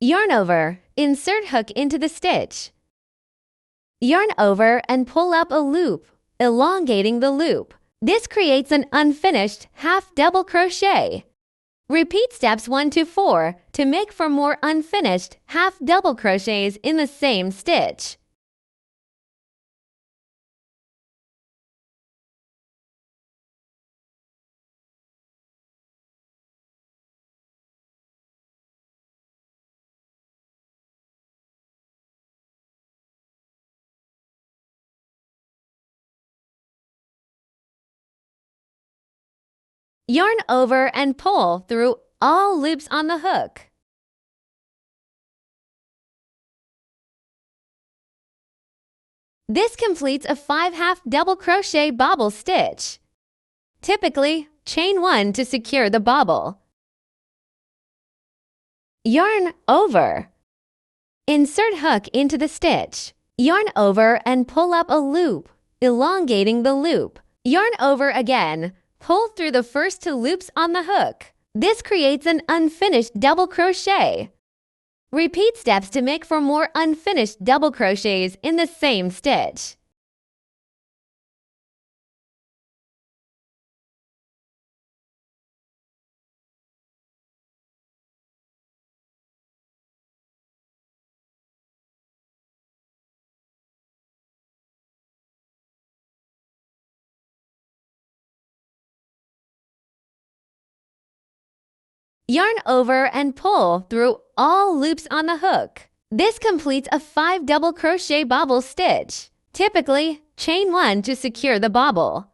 Yarn over, insert hook into the stitch. Yarn over and pull up a loop, elongating the loop. This creates an unfinished half double crochet. Repeat steps 1 to 4 to make for more unfinished half double crochets in the same stitch. Yarn over and pull through all loops on the hook. This completes a 5 half double crochet bobble stitch. Typically, chain 1 to secure the bobble. Yarn over. Insert hook into the stitch. Yarn over and pull up a loop, elongating the loop. Yarn over again. Pull through the first 2 loops on the hook. This creates an unfinished double crochet. Repeat steps to make for more unfinished double crochets in the same stitch. Yarn over and pull through all loops on the hook. This completes a 5 double crochet bobble stitch. Typically, chain 1 to secure the bobble.